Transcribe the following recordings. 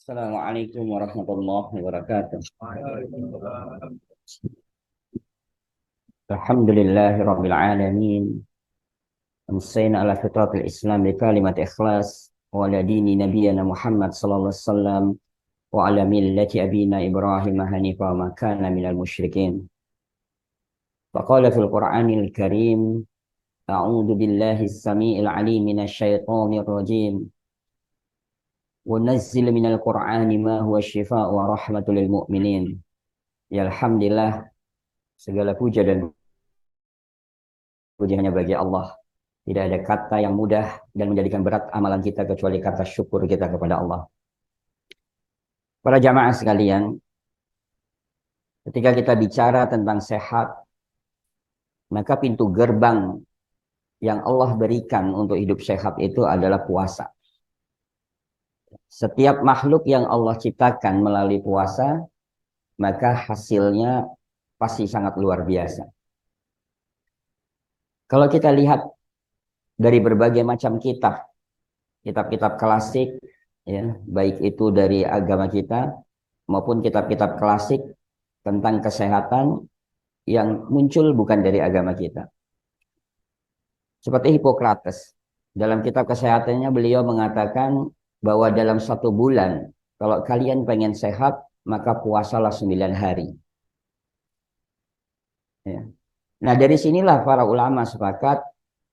Assalamualaikum warahmatullahi wabarakatuh. Alhamdulillahi rabbil alamin. Amsayna ala fitratil Islam bi kalimat ikhlas wa ala dini nabiyyina Muhammad sallallahu alaihi wasallam wa ala millati abina Ibrahim hanifa ma kana minal musyrikin. Faqala fil Qur'anil Karim, a'udzu billahi as-sami'il 'alim minasy syaithanir rajim. Wa nazzil minal Qur'ani ma huwa syifaa'un wa rahmatul lil mu'minin. Ya alhamdulillah, segala puja dan puji hanya bagi Allah. Tidak ada kata yang mudah dan menjadikan berat amalan kita kecuali kata syukur kita kepada Allah. Para jamaah sekalian, ketika kita bicara tentang sehat, maka pintu gerbang yang Allah berikan untuk hidup sehat itu adalah puasa. Setiap makhluk yang Allah ciptakan melalui puasa, maka hasilnya pasti sangat luar biasa. Kalau kita lihat dari berbagai macam kitab-kitab klasik, ya, baik itu dari agama kita maupun kitab-kitab klasik tentang kesehatan yang muncul bukan dari agama kita. Seperti Hippocrates, dalam kitab kesehatannya beliau mengatakan bahwa dalam 1 bulan, kalau kalian pengen sehat, maka puasalah 9 hari. Ya. Nah, dari sinilah para ulama sepakat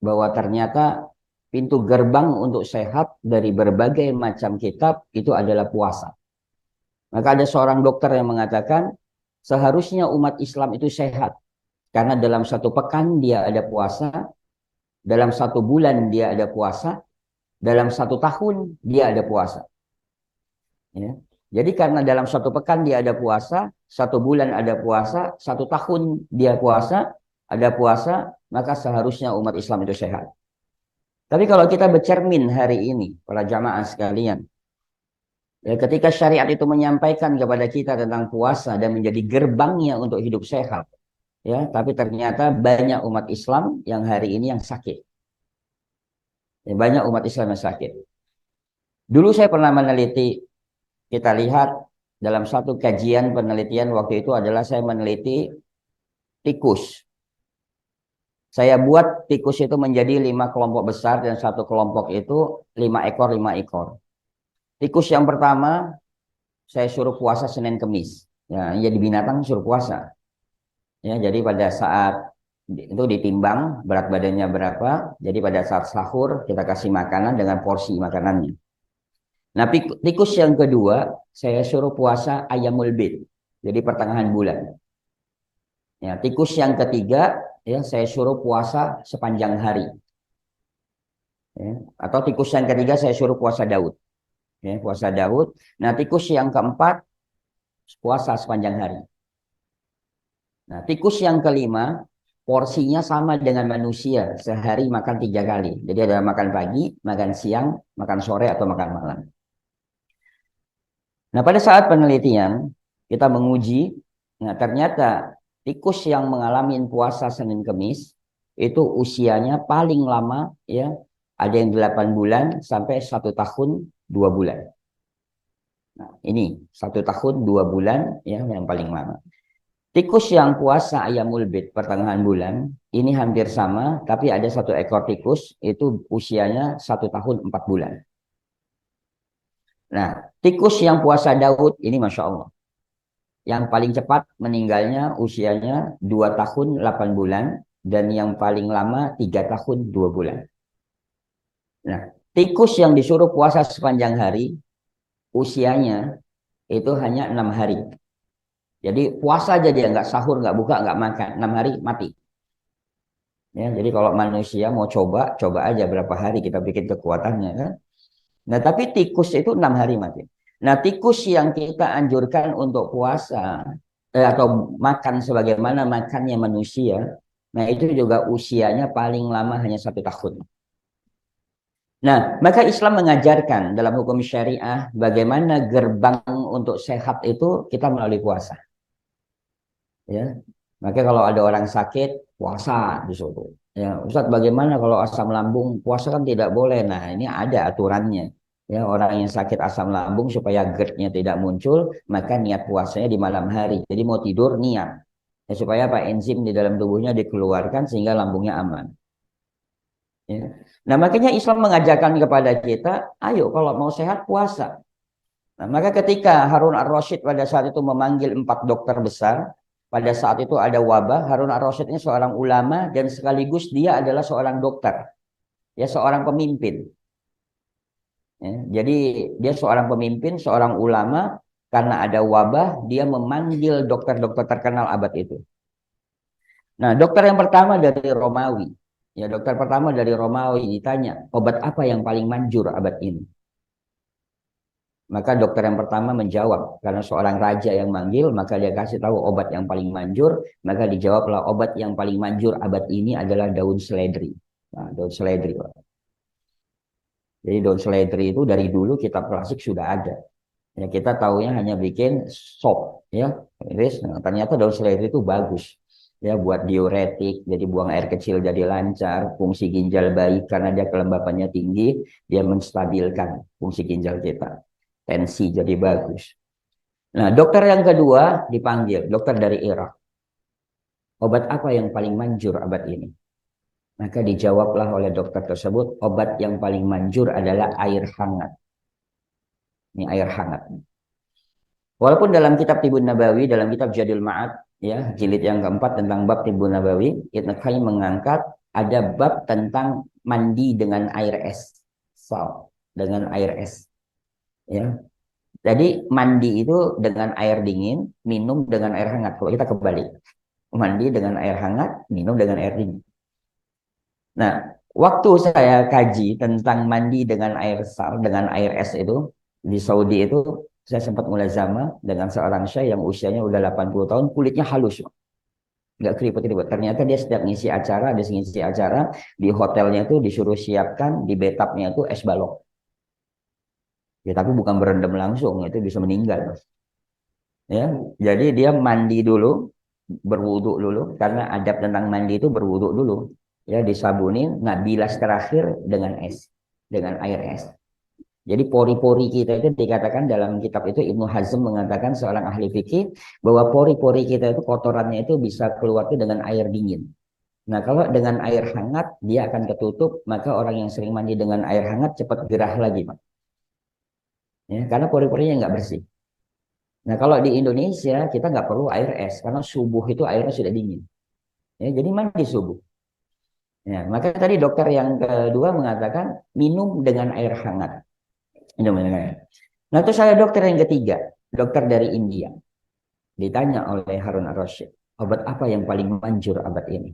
bahwa ternyata pintu gerbang untuk sehat dari berbagai macam kitab itu adalah puasa. Maka ada seorang dokter yang mengatakan seharusnya umat Islam itu sehat. Karena dalam 1 pekan dia ada puasa, dalam 1 bulan dia ada puasa, dalam 1 tahun dia ada puasa. Ya. Jadi karena dalam 1 pekan dia ada puasa, 1 bulan ada puasa, 1 tahun dia puasa, ada puasa, maka seharusnya umat Islam itu sehat. Tapi kalau kita bercermin hari ini, para jamaah sekalian, ya, ketika syariat itu menyampaikan kepada kita tentang puasa dan menjadi gerbangnya untuk hidup sehat, ya, tapi ternyata banyak umat Islam yang hari ini yang sakit. Ya, banyak umat Islam yang sakit. Dulu saya pernah meneliti, kita lihat dalam satu kajian penelitian waktu itu adalah saya meneliti tikus. Saya buat tikus itu menjadi 5 kelompok besar dan satu kelompok itu 5 ekor, 5 ekor. Tikus yang pertama saya suruh puasa Senin Kemis. Ya, jadi binatang suruh puasa. Ya, jadi pada saat itu ditimbang berat badannya berapa. Jadi pada saat sahur kita kasih makanan dengan porsi makanannya. Nah, tikus yang kedua saya suruh puasa Ayyamul Bid. Jadi pertengahan bulan. Ya, tikus yang ketiga ya saya suruh puasa sepanjang hari. Ya, atau tikus yang ketiga saya suruh puasa Daud. Ya, puasa Daud. Nah, tikus yang keempat puasa sepanjang hari. Nah, tikus yang kelima porsinya sama dengan manusia, sehari makan 3 kali. Jadi ada makan pagi, makan siang, makan sore atau makan malam. Nah, pada saat penelitian kita menguji, nah ternyata tikus yang mengalami puasa Senin Kemis itu usianya paling lama ya ada yang 8 bulan sampai 1 tahun 2 bulan. Nah, ini 1 tahun 2 bulan ya yang paling lama. Tikus yang puasa Ayyamul Bid pertengahan bulan ini hampir sama, tapi ada satu ekor tikus itu usianya 1 tahun 4 bulan. Nah, tikus yang puasa Daud ini Masya Allah. Yang paling cepat meninggalnya usianya 2 tahun 8 bulan dan yang paling lama 3 tahun 2 bulan. Nah, tikus yang disuruh puasa sepanjang hari usianya itu hanya 6 hari. Jadi puasa aja dia nggak sahur, nggak buka, nggak makan, 6 hari mati. Ya, jadi kalau manusia mau coba, coba aja berapa hari kita bikin kekuatannya kan. Nah, tapi tikus itu 6 hari mati. Nah, tikus yang kita anjurkan untuk puasa atau makan sebagaimana makannya manusia, nah itu juga usianya paling lama hanya 1 tahun. Nah, maka Islam mengajarkan dalam hukum syariah bagaimana gerbang untuk sehat itu kita melalui puasa. Ya, maka kalau ada orang sakit, puasa disuruh. Ya, Ustaz, bagaimana kalau asam lambung? Puasa kan tidak boleh. Nah, ini ada aturannya. Ya, orang yang sakit asam lambung supaya GERD-nya tidak muncul, maka niat puasanya di malam hari. Jadi mau tidur niat. Ya, supaya apa? Enzim di dalam tubuhnya dikeluarkan sehingga lambungnya aman. Ya. Nah, makanya Islam mengajarkan kepada kita, ayo kalau mau sehat puasa. Nah, maka ketika Harun ar-Rasyid pada saat itu memanggil 4 dokter besar, pada saat itu ada wabah, Harun ar-Rasyid ini seorang ulama dan sekaligus dia adalah seorang dokter, ya seorang pemimpin. Ya, jadi dia seorang pemimpin, seorang ulama, karena ada wabah, dia memanggil dokter-dokter terkenal abad itu. Nah, dokter yang pertama dari Romawi. Ya, dokter pertama dari Romawi ditanya, obat apa yang paling manjur abad ini? Maka dokter yang pertama menjawab, karena seorang raja yang manggil, maka dia kasih tahu obat yang paling manjur, maka dijawablah obat yang paling manjur abad ini adalah daun seledri. Nah, daun seledri, Pak. Jadi daun seledri itu dari dulu kitab klasik sudah ada. Ya, kita taunya hanya bikin sop, ya. Nah, ternyata daun seledri itu bagus. Ya, buat diuretik, jadi buang air kecil jadi lancar, fungsi ginjal baik karena dia kelembapannya tinggi, dia menstabilkan fungsi ginjal kita. Tensi jadi bagus. Nah, dokter yang kedua dipanggil, dokter dari Irak. Obat apa yang paling manjur abad ini? Maka dijawablah oleh dokter tersebut, obat yang paling manjur adalah air hangat. Ini air hangat. Walaupun dalam kitab Tibun Nabawi, dalam kitab Jadil Ma'ad, ya, jilid yang keempat tentang bab Tibun Nabawi, Ibnu Qayyim mengangkat ada bab tentang mandi dengan air es. Dengan air es. Ya. Jadi mandi itu dengan air dingin, minum dengan air hangat. Kalau kita kebalik, mandi dengan air hangat, minum dengan air dingin. Nah, waktu saya kaji tentang mandi dengan air sal, dengan air es itu, di Saudi itu, saya sempat mulazamah dengan seorang syekh yang usianya udah 80 tahun, kulitnya halus. Nggak keriput-keriput. Ternyata dia setiap ngisi acara, ada ngisi acara, di hotelnya itu disuruh siapkan, di bathtubnya itu es balok. Ya, tapi bukan berendam langsung, itu bisa meninggal. Ya, jadi dia mandi dulu, berwudu dulu, karena adab tentang mandi itu berwudu dulu. Ya, disabunin, nah bilas terakhir dengan es, dengan air es. Jadi pori-pori kita itu dikatakan dalam kitab itu Ibnu Hazm mengatakan seorang ahli fikih bahwa pori-pori kita itu kotorannya itu bisa keluar itu dengan air dingin. Nah, kalau dengan air hangat dia akan ketutup, maka orang yang sering mandi dengan air hangat cepat gerah lagi, Pak. Ya, karena pori-porinya nggak bersih. Nah, kalau di Indonesia kita nggak perlu air es karena subuh itu airnya sudah dingin. Ya, jadi mandi subuh. Ya, maka tadi dokter yang kedua mengatakan minum dengan air hangat. Minum dengan air. Nah, terus saya dokter yang ketiga, dokter dari India. Ditanya oleh Harun ar-Rasyid, obat apa yang paling manjur abad ini?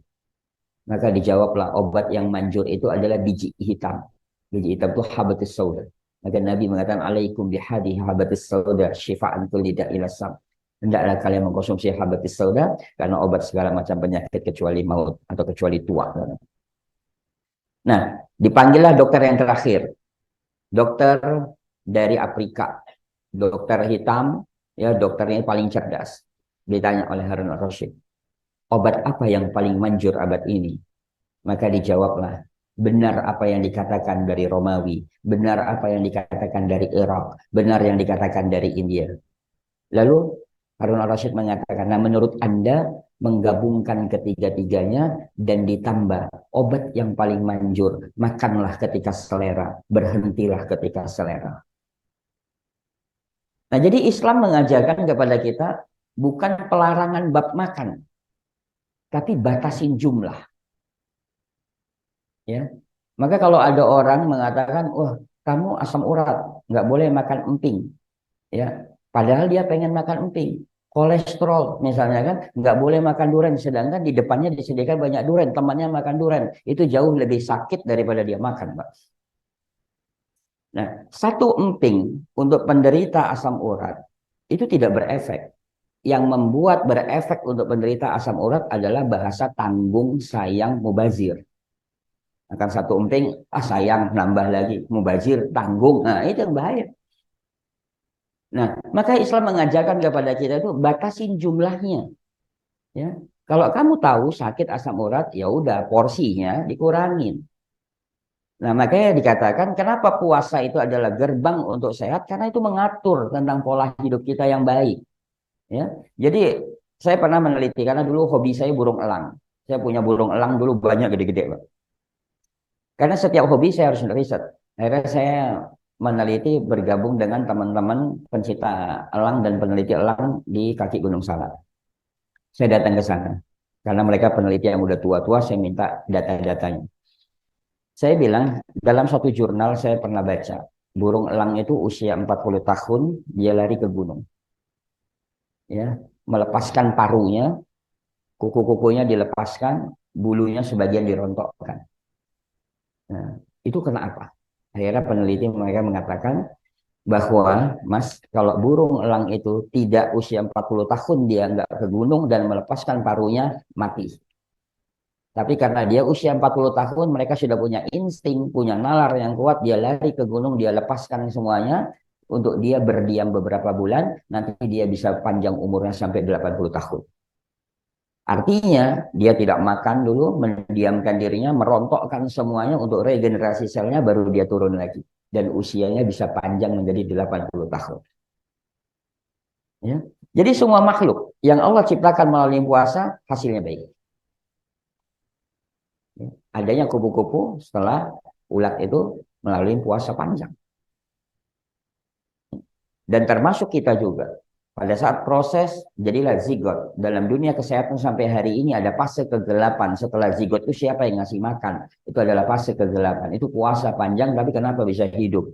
Maka dijawablah obat yang manjur itu adalah biji hitam. Biji hitam itu habatus sauda. Maka Nabi mengatakan alaikum bihadi habatus sauda syifa'an kulli da'il sam. Hendaklah kalian mengkonsumsi habatus sauda karena obat segala macam penyakit kecuali maut atau kecuali tua. Nah, dipanggillah dokter yang terakhir. Dokter dari Afrika. Dokter hitam, ya dokternya paling cerdas. Ditanya oleh Harun ar-Rasyid, obat apa yang paling manjur abad ini? Maka dijawablah, benar apa yang dikatakan dari Romawi, benar apa yang dikatakan dari Irak, benar yang dikatakan dari India. Lalu Harun ar-Rasyid mengatakan, nah menurut Anda menggabungkan ketiga-tiganya dan ditambah obat yang paling manjur, makanlah ketika selera, berhentilah ketika selera. Nah, jadi Islam mengajarkan kepada kita bukan pelarangan bab makan, tapi batasin jumlah. Ya, maka kalau ada orang mengatakan, wah kamu asam urat, nggak boleh makan emping, ya, padahal dia pengen makan emping. Kolesterol misalnya kan, nggak boleh makan durian, sedangkan di depannya disediakan banyak durian, temannya makan durian, itu jauh lebih sakit daripada dia makan, Pak. Nah, satu emping untuk penderita asam urat itu tidak berefek. Yang membuat berefek untuk penderita asam urat adalah bahasa tanggung sayang mubazir. Akan satu emping, sayang nambah lagi, mubazir tanggung. Nah, itu yang bahaya. Nah, maka Islam mengajarkan kepada kita itu batasin jumlahnya. Ya, kalau kamu tahu sakit asam urat, ya udah porsinya dikurangin. Nah, makanya dikatakan kenapa puasa itu adalah gerbang untuk sehat, karena itu mengatur tentang pola hidup kita yang baik. Ya, jadi saya pernah meneliti karena dulu hobi saya burung elang. Saya punya burung elang dulu banyak gede-gede, Pak. Karena setiap hobi saya harus riset. Akhirnya saya meneliti bergabung dengan teman-teman pencinta elang dan peneliti elang di kaki Gunung Salak. Saya datang ke sana karena mereka peneliti yang udah tua-tua. Saya minta data-datanya. Saya bilang dalam satu jurnal saya pernah baca burung elang itu usia 40 tahun dia lari ke gunung, ya, melepaskan paruhnya, kuku-kukunya dilepaskan, bulunya sebagian dirontokkan. Nah, itu kenapa? Akhirnya peneliti mereka mengatakan bahwa, Mas, kalau burung elang itu tidak usia 40 tahun dia nggak ke gunung dan melepaskan paruhnya, mati. Tapi karena dia usia 40 tahun, mereka sudah punya insting, punya nalar yang kuat, dia lari ke gunung, dia lepaskan semuanya untuk dia berdiam beberapa bulan, nanti dia bisa panjang umurnya sampai 80 tahun. Artinya, dia tidak makan dulu, mendiamkan dirinya, merontokkan semuanya untuk regenerasi selnya, baru dia turun lagi. Dan usianya bisa panjang menjadi 80 tahun. Ya. Jadi semua makhluk yang Allah ciptakan melalui puasa, hasilnya baik. Ya. Adanya kupu-kupu setelah ulat itu melalui puasa panjang. Dan termasuk kita juga. Pada saat proses, jadilah zigot. Dalam dunia kesehatan sampai hari ini ada fase kegelapan. Setelah zigot itu siapa yang ngasih makan? Itu adalah fase kegelapan. Itu puasa panjang, tapi kenapa bisa hidup?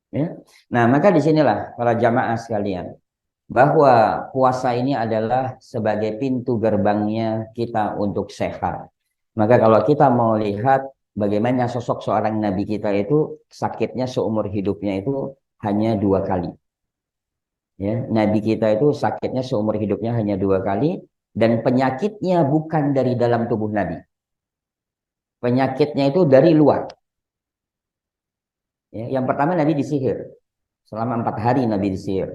Ya? Nah, maka disinilah para jamaah sekalian. Bahwa puasa ini adalah sebagai pintu gerbangnya kita untuk sehat. Maka kalau kita mau lihat bagaimana sosok seorang nabi kita itu sakitnya seumur hidupnya itu hanya 2 kali. Ya, nabi kita itu sakitnya seumur hidupnya hanya 2 kali dan penyakitnya bukan dari dalam tubuh nabi. Penyakitnya itu dari luar. Ya, yang pertama nabi disihir. Selama 4 hari nabi disihir.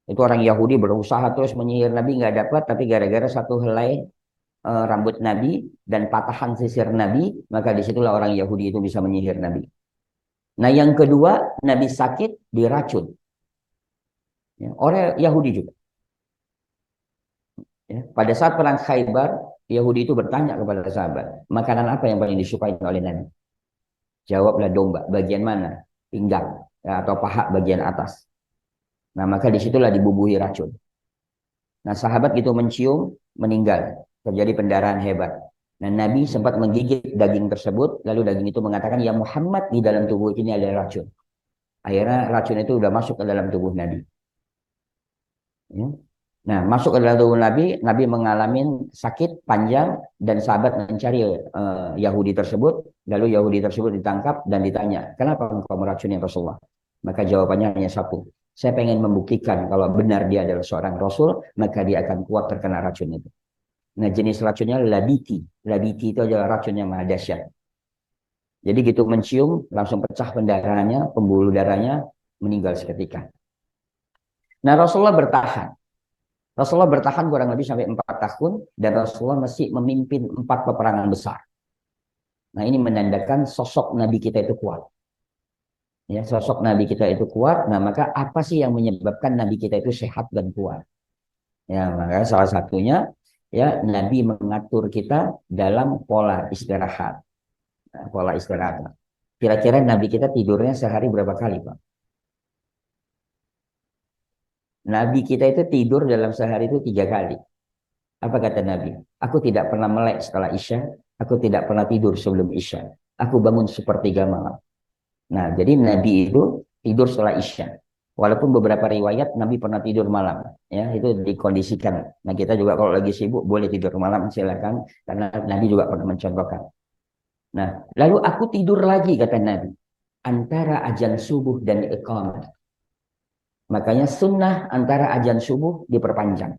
Itu orang Yahudi berusaha terus menyihir nabi nggak dapat, tapi gara-gara satu helai rambut nabi dan patahan sisir nabi, maka disitulah orang Yahudi itu bisa menyihir nabi. Nah yang kedua, nabi sakit diracun. Ya, orang Yahudi juga. Ya, pada saat perang Khaybar, Yahudi itu bertanya kepada sahabat, makanan apa yang paling disukai oleh Nabi? Jawablah domba. Bagian mana? Pinggang, ya, atau paha bagian atas. Nah maka disitulah dibubuhi racun. Nah sahabat itu mencium, meninggal. Terjadi pendarahan hebat. Nah Nabi sempat menggigit daging tersebut, lalu daging itu mengatakan, ya Muhammad, di dalam tubuh ini ada racun. Akhirnya racun itu sudah masuk ke dalam tubuh Nabi. Ya. Nah, masuk ke dalam tubuh Nabi, Nabi mengalami sakit panjang dan sahabat mencari Yahudi tersebut, lalu Yahudi tersebut ditangkap dan ditanya, kenapa engkau meracuni Rasulullah? Maka jawabannya hanya satu, saya pengen membuktikan kalau benar dia adalah seorang Rasul, maka dia akan kuat terkena racun itu. Nah, jenis racunnya labiti. Labiti itu adalah racun yang maha dahsyat. Jadi gitu mencium, langsung pecah pendarahannya, pembuluh darahnya, meninggal seketika. Nah, Rasulullah bertahan. Rasulullah bertahan kurang lebih sampai 4 tahun dan Rasulullah masih memimpin 4 peperangan besar. Nah ini menandakan sosok Nabi kita itu kuat. Ya, sosok Nabi kita itu kuat. Nah maka apa sih yang menyebabkan Nabi kita itu sehat dan kuat? Ya maka salah satunya ya Nabi mengatur kita dalam pola istirahat. Nah, pola istirahat. Kira-kira Nabi kita tidurnya sehari berapa kali, Pak? Nabi kita itu tidur dalam sehari itu 3 kali. Apa kata Nabi? Aku tidak pernah melek setelah Isya. Aku tidak pernah tidur sebelum Isya. Aku bangun sepertiga malam. Nah, jadi Nabi itu tidur setelah Isya. Walaupun beberapa riwayat Nabi pernah tidur malam. Ya, itu dikondisikan. Nah, kita juga kalau lagi sibuk boleh tidur malam, silakan. Karena Nabi juga pernah mencontohkan. Nah, lalu aku tidur lagi, kata Nabi. Antara azan subuh dan iqamah. Makanya sunnah antara azan subuh diperpanjang.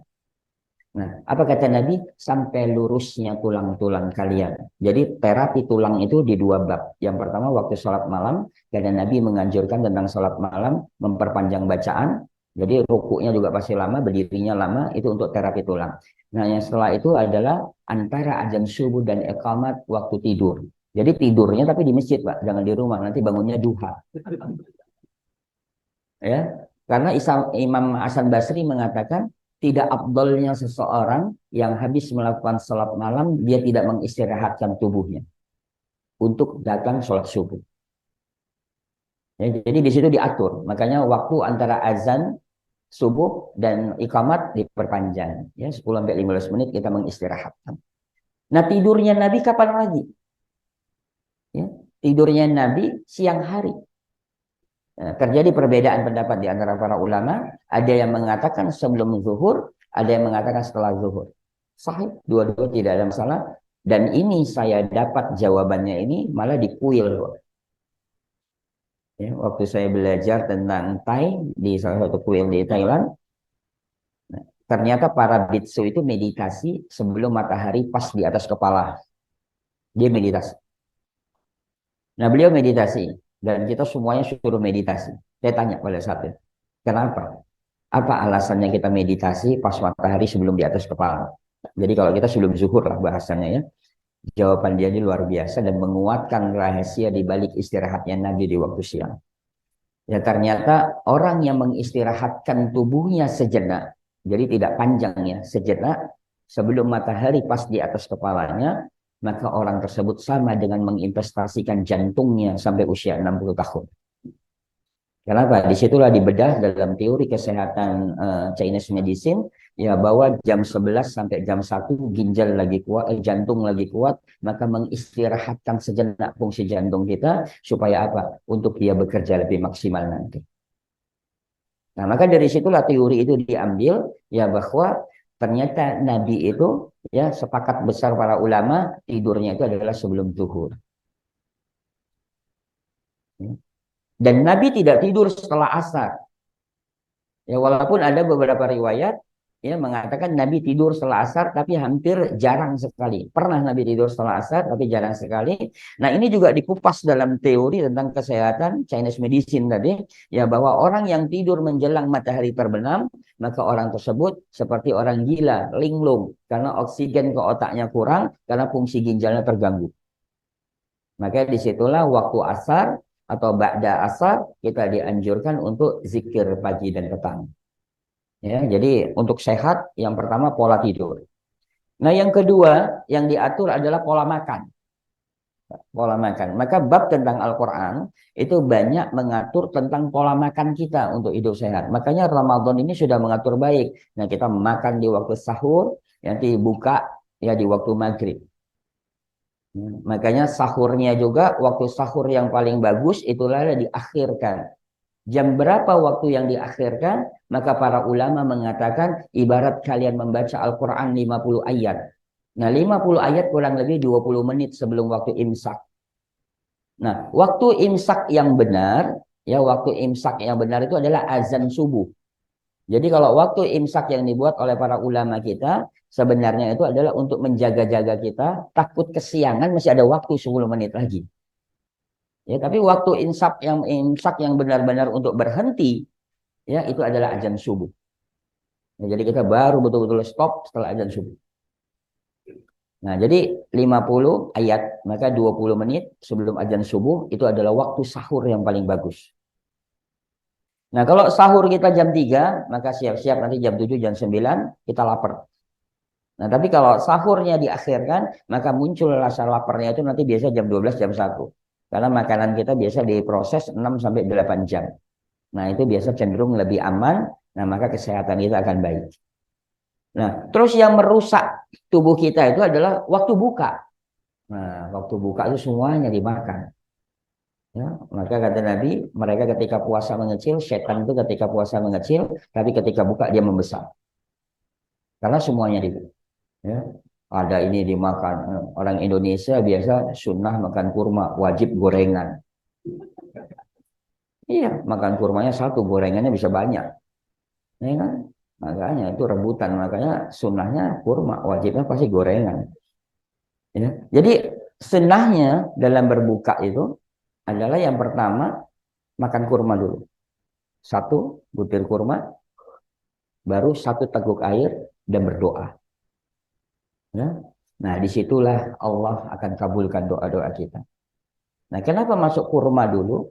Nah, apa kata Nabi? Sampai lurusnya tulang-tulang kalian. Jadi terapi tulang itu di 2 bab. Yang pertama waktu sholat malam, karena Nabi menganjurkan tentang sholat malam, memperpanjang bacaan. Jadi rukuknya juga pasti lama, berdirinya lama, itu untuk terapi tulang. Nah, yang setelah itu adalah antara azan subuh dan iqamat waktu tidur. Jadi tidurnya tapi di masjid, Pak, jangan di rumah, nanti bangunnya duha. Ya, karena Imam Hasan Basri mengatakan tidak afdolnya seseorang yang habis melakukan sholat malam dia tidak mengistirahatkan tubuhnya untuk datang sholat subuh. Ya, jadi di situ diatur, makanya waktu antara azan subuh dan iqamat diperpanjang, ya 10 sampai 15 menit kita mengistirahatkan. Nah, tidurnya Nabi kapan lagi? Ya, tidurnya Nabi siang hari. Nah, terjadi perbedaan pendapat di antara para ulama. Ada yang mengatakan sebelum zuhur, ada yang mengatakan setelah zuhur. Sahih, dua-dua tidak ada masalah. Dan ini saya dapat jawabannya ini malah di kuil. Ya, waktu saya belajar tentang Thai di salah satu kuil di Thailand, ternyata para biksu itu meditasi sebelum matahari pas di atas kepala. Dia meditasi. Nah, beliau meditasi dan kita semuanya suruh meditasi. Saya tanya pada saat itu, kenapa? Apa alasannya kita meditasi pas matahari sebelum di atas kepala? Jadi kalau kita sebelum zuhur lah bahasanya ya. Jawaban dia ini luar biasa dan menguatkan rahasia di balik istirahatnya Nabi di waktu siang. Ya ternyata orang yang mengistirahatkan tubuhnya sejenak, jadi tidak panjang ya, sejenak sebelum matahari pas di atas kepalanya, maka orang tersebut sama dengan menginvestasikan jantungnya sampai usia 60 tahun. Kenapa? Disitulah dibedah dalam teori kesehatan Chinese medicine ya bahwa jam 11 sampai jam 1 ginjal lagi kuat, jantung lagi kuat, maka mengistirahatkan sejenak fungsi jantung kita supaya apa? Untuk dia bekerja lebih maksimal nanti. Nah, maka dari situlah teori itu diambil ya bahwa ternyata Nabi itu ya sepakat besar para ulama tidurnya itu adalah sebelum zuhur. Dan Nabi tidak tidur setelah asar. Ya walaupun ada beberapa riwayat ya mengatakan Nabi tidur setelah asar tapi hampir jarang sekali. Pernah Nabi tidur setelah asar tapi jarang sekali. Nah, ini juga dikupas dalam teori tentang kesehatan Chinese medicine tadi ya bahwa orang yang tidur menjelang matahari terbenam maka orang tersebut seperti orang gila, linglung karena oksigen ke otaknya kurang karena fungsi ginjalnya terganggu. Maka disitulah waktu asar atau ba'da asar kita dianjurkan untuk zikir pagi dan petang. Ya, jadi untuk sehat yang pertama pola tidur. Nah, yang kedua yang diatur adalah pola makan. Pola makan. Maka bab tentang Al-Quran itu banyak mengatur tentang pola makan kita untuk hidup sehat. Makanya Ramadan ini sudah mengatur baik. Nah, kita makan di waktu sahur, nanti buka ya di waktu maghrib. Makanya sahurnya juga waktu sahur yang paling bagus itulah diakhirkan. Jam berapa waktu yang diakhirkan? Maka para ulama mengatakan ibarat kalian membaca Al-Quran 50 ayat. Nah, 50 ayat kurang lebih 20 menit sebelum waktu imsak. Nah, waktu imsak yang benar, ya waktu imsak yang benar itu adalah azan subuh. Jadi kalau waktu imsak yang dibuat oleh para ulama kita, sebenarnya itu adalah untuk menjaga-jaga kita, takut kesiangan masih ada waktu 10 menit lagi. Ya, tapi waktu imsak yang benar-benar untuk berhenti, ya itu adalah azan subuh. Ya, jadi kita baru betul-betul stop setelah azan subuh. Nah, jadi 50 ayat, maka 20 menit sebelum azan subuh itu adalah waktu sahur yang paling bagus. Nah, kalau sahur kita jam 3, maka siap-siap nanti jam 7, jam 9 kita lapar. Nah, tapi kalau sahurnya diakhirkan, maka muncul rasa laparnya itu nanti biasa jam 12, jam 1. Karena makanan kita biasa diproses 6 sampai 8 jam. Nah, itu biasa cenderung lebih aman, nah maka kesehatan kita akan baik. Nah, terus yang merusak tubuh kita itu adalah waktu buka. Nah, waktu buka itu semuanya dimakan. Ya, maka kata Nabi, mereka ketika puasa mengecil, setan itu ketika puasa mengecil, tapi ketika buka dia membesar. Karena semuanya dibuka. Ya, ada ini dimakan. Orang Indonesia biasa sunnah makan kurma, wajib gorengan. Iya, makan kurmanya satu, gorengannya bisa banyak. Ya kan? Makanya itu rebutan, makanya sunnahnya kurma, wajibnya pasti gorengan. Ya. Jadi sunnahnya dalam berbuka itu adalah yang pertama makan kurma dulu. Satu butir kurma, baru satu teguk air dan berdoa. Ya. Nah, disitulah Allah akan kabulkan doa-doa kita. Nah, kenapa masuk kurma dulu?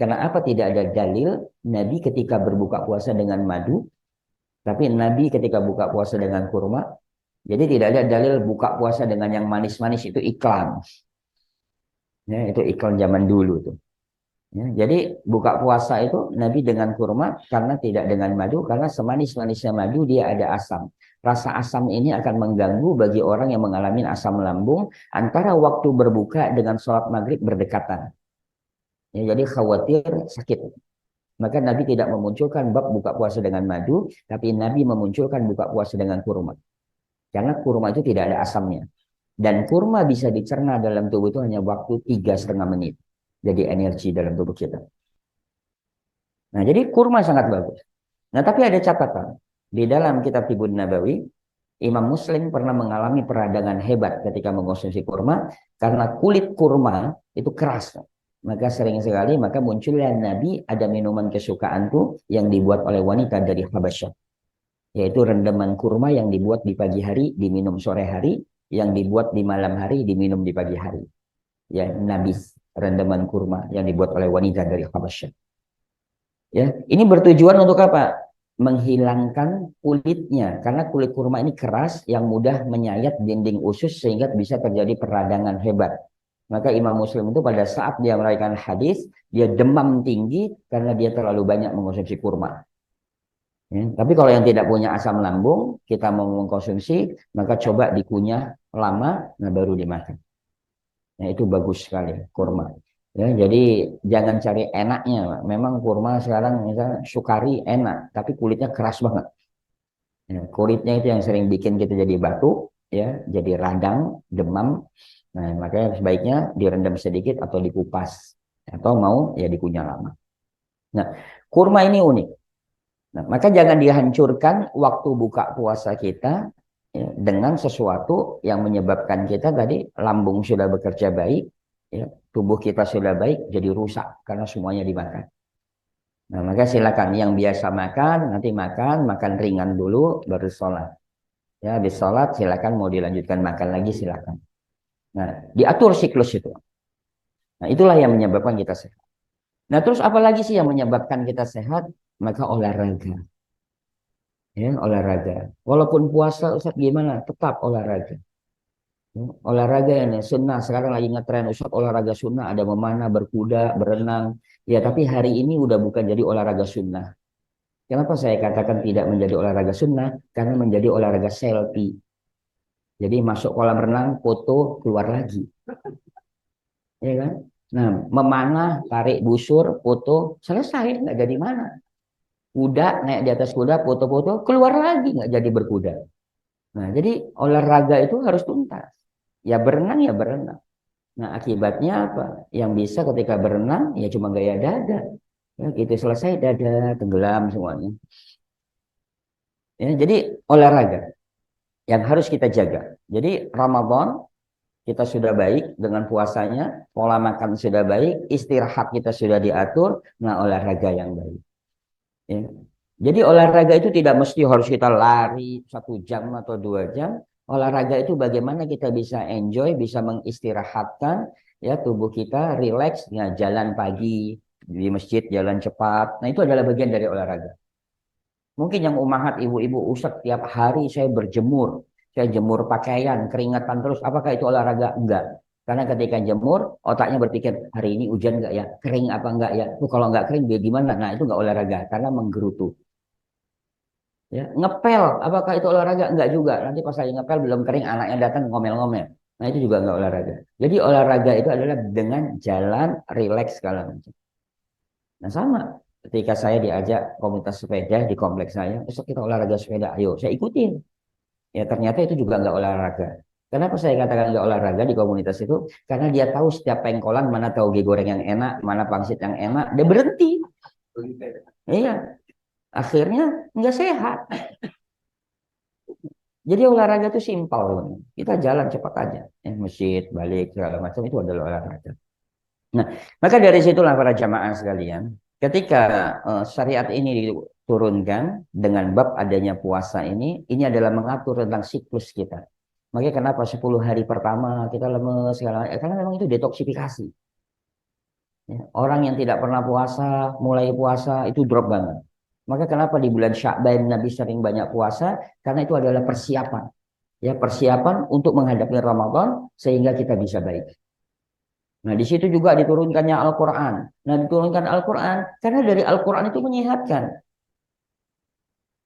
Karena apa tidak ada dalil Nabi ketika berbuka puasa dengan madu, tapi Nabi ketika buka puasa dengan kurma. Jadi tidak ada dalil buka puasa dengan yang manis-manis itu iklan. Ya, itu iklan zaman dulu tuh. Ya, jadi buka puasa itu Nabi dengan kurma karena tidak dengan madu, karena semanis-manisnya madu dia ada asam. Rasa asam ini akan mengganggu bagi orang yang mengalami asam lambung antara waktu berbuka dengan sholat maghrib berdekatan. Ya, jadi khawatir sakit. Maka Nabi tidak memunculkan bab buka puasa dengan madu, tapi Nabi memunculkan buka puasa dengan kurma. Karena kurma itu tidak ada asamnya. Dan kurma bisa dicerna dalam tubuh itu hanya waktu 3,5 menit. Jadi energi dalam tubuh kita. Nah, jadi kurma sangat bagus. Nah, tapi ada catatan. Di dalam kitab Tibun Nabawi, Imam Muslim pernah mengalami peradangan hebat ketika mengonsumsi kurma. Karena kulit kurma itu keras. Maka sering sekali maka munculnya Nabi ada minuman kesukaanku yang dibuat oleh wanita dari Habasyah. Yaitu rendaman kurma yang dibuat di pagi hari, diminum sore hari, yang dibuat di malam hari, diminum di pagi hari. Ya, nabis, rendaman kurma yang dibuat oleh wanita dari Habasyah. Ya, ini bertujuan untuk apa? Menghilangkan kulitnya, karena kulit kurma ini keras yang mudah menyayat dinding usus sehingga bisa terjadi peradangan hebat. Maka Imam Muslim itu pada saat dia meraihkan hadis, dia demam tinggi karena dia terlalu banyak mengonsumsi kurma. Ya, tapi kalau yang tidak punya asam lambung, kita mau mengkonsumsi, maka coba dikunyah lama, nah baru dimakan. Nah, itu bagus sekali kurma. Ya, jadi jangan cari enaknya. Memang kurma sekarang misalnya sukari enak, tapi kulitnya keras banget. Ya, kulitnya itu yang sering bikin kita jadi batuk, ya, jadi radang, demam. Nah, makanya sebaiknya direndam sedikit atau dikupas, atau mau ya dikunyah lama. Nah, kurma ini unik. Nah, maka jangan dihancurkan waktu buka puasa kita ya, dengan sesuatu yang menyebabkan kita tadi lambung sudah bekerja baik, ya, tubuh kita sudah baik, jadi rusak karena semuanya dimakan. Nah, maka silakan yang biasa makan, nanti makan ringan dulu, baru sholat. Ya, habis sholat silakan mau dilanjutkan makan lagi silakan. Nah, diatur siklus itu. Nah, itulah yang menyebabkan kita sehat. Nah, terus apa lagi sih yang menyebabkan kita sehat? Maka olahraga. Ya, olahraga. Walaupun puasa, Ustaz gimana? Tetap olahraga. Ya, olahraga ini sunnah. Sekarang lagi ngetren Ustaz olahraga sunnah. Ada memanah, berkuda, berenang. Ya, tapi hari ini udah bukan jadi olahraga sunnah. Kenapa saya katakan tidak menjadi olahraga sunnah? Karena menjadi olahraga selfie. Jadi masuk kolam renang, foto, keluar lagi. Ya kan? Nah, memanah, tarik busur, foto, selesai. Nggak jadi mana. Kuda, naik di atas kuda, foto-foto, keluar lagi. Nggak jadi berkuda. Nah, jadi olahraga itu harus tuntas. Ya berenang, ya berenang. Nah, akibatnya apa? Yang bisa ketika berenang, ya cuma gaya dada. Ya, gitu selesai dada, tenggelam semuanya. Ya, jadi olahraga yang harus kita jaga. Jadi Ramadan kita sudah baik dengan puasanya, pola makan sudah baik, istirahat kita sudah diatur, nah olahraga yang baik. Ya. Jadi olahraga itu tidak mesti harus kita lari 1 jam atau 2 jam. Olahraga itu bagaimana kita bisa enjoy, bisa mengistirahatkan ya tubuh kita, rileks, ya, jalan pagi di masjid, jalan cepat. Nah itu adalah bagian dari olahraga. Mungkin yang umahat ibu-ibu Ustaz tiap hari saya berjemur, saya jemur pakaian, keringatan terus. Apakah itu olahraga? Enggak. Karena ketika jemur, otaknya berpikir, hari ini hujan enggak ya? Kering apa enggak ya? Tuh, kalau enggak kering, dia gimana? Nah, itu enggak olahraga, karena menggerutu. Ya, ngepel, apakah itu olahraga? Enggak juga. Nanti pas lagi ngepel, belum kering, anaknya datang ngomel-ngomel. Nah, itu juga enggak olahraga. Jadi olahraga itu adalah dengan jalan, rileks, segala macam. Nah, sama. Ketika saya diajak komunitas sepeda di kompleks saya, besok kita olahraga sepeda, ayo, saya ikutin. Ya ternyata itu juga nggak olahraga. Kenapa saya katakan nggak olahraga di komunitas itu? Karena dia tahu setiap pengkolan mana tahu goreng yang enak, mana pangsit yang enak, dia berhenti. Iya, akhirnya nggak sehat. Jadi olahraga itu simpel, kita jalan cepat aja, masjid, balik segala macam itu adalah olahraga. Nah, maka dari situlah para jamaah sekalian, ketika syariat ini diturunkan dengan bab adanya puasa ini adalah mengatur tentang siklus kita. Makanya kenapa 10 hari pertama kita lemes segala macam? Karena memang itu detoksifikasi. Ya, orang yang tidak pernah puasa, mulai puasa itu drop banget. Maka kenapa di bulan Sya'ban Nabi sering banyak puasa? Karena itu adalah persiapan. Ya, persiapan untuk menghadapi Ramadan sehingga kita bisa baik. Nah, di situ juga diturunkannya Al-Quran. Nah, diturunkan Al-Quran karena dari Al-Quran itu menyehatkan.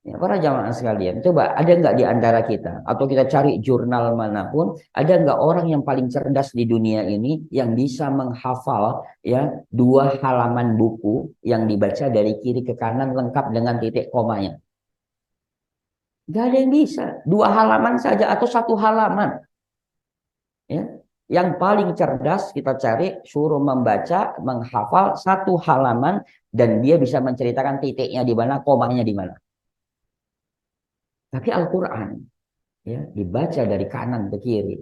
Ya, para jamaah sekalian, coba ada nggak di antara kita, atau kita cari jurnal manapun, ada nggak orang yang paling cerdas di dunia ini yang bisa menghafal ya 2 halaman buku yang dibaca dari kiri ke kanan lengkap dengan titik komanya? Nggak ada yang bisa. 2 halaman saja atau 1 halaman. Ya. Yang paling cerdas kita cari suruh membaca, menghafal 1 halaman dan dia bisa menceritakan titiknya di mana, komanya di mana. Tapi Al-Quran ya dibaca dari kanan ke kiri.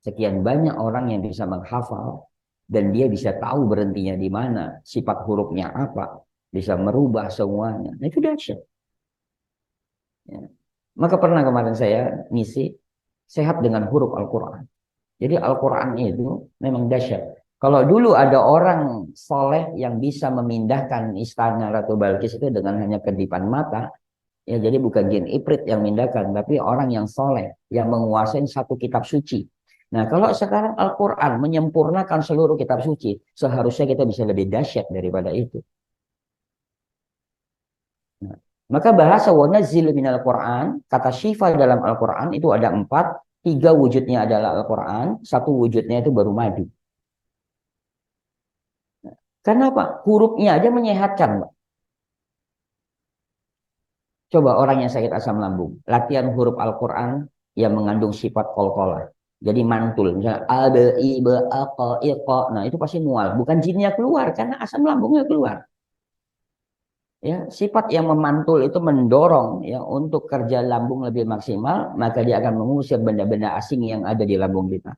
Sekian banyak orang yang bisa menghafal dan dia bisa tahu berhentinya di mana, sifat hurufnya apa, bisa merubah semuanya. Nah, itu dahsyat. Ya. Maka pernah kemarin saya ngisi sehat dengan huruf Al-Quran. Jadi Al-Quran itu memang dahsyat. Kalau dulu ada orang soleh yang bisa memindahkan istana Ratu Balkis itu dengan hanya kedipan mata, ya jadi bukan jin ifrit yang memindahkan, tapi orang yang soleh yang menguasai satu kitab suci. Nah, kalau sekarang Al-Quran menyempurnakan seluruh kitab suci, seharusnya kita bisa lebih dahsyat daripada itu. Nah, maka bahasa wa nazzil minal Quran, kata syifa dalam Al-Quran itu ada 4, 3 wujudnya adalah Al-Quran, 1 wujudnya itu baru madu. Karena apa? Hurufnya aja menyehatkan, Pak. Coba orang yang sakit asam lambung, latihan huruf Al-Quran yang mengandung sifat qalqalah. Jadi mantul, misalnya a, b, i, b, a, q, i, q. Nah, itu pasti mual. Bukan jinnya keluar, karena asam lambungnya keluar. Ya, sifat yang memantul itu mendorong ya untuk kerja lambung lebih maksimal, maka dia akan mengusir benda-benda asing yang ada di lambung kita.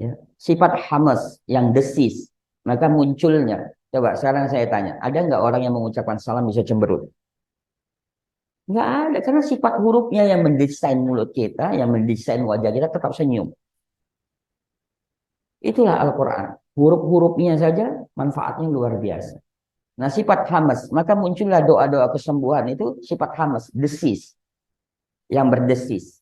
Ya. Sifat hamas yang desis, maka munculnya. Coba sekarang saya tanya, ada nggak orang yang mengucapkan salam bisa cemberut? Nggak ada, karena sifat hurufnya yang mendesain mulut kita, yang mendesain wajah kita tetap senyum. Itulah Al-Quran. Huruf-hurufnya saja manfaatnya luar biasa. Nah, sifat hamas, maka muncullah doa-doa kesembuhan itu sifat hamas, desis, yang berdesis.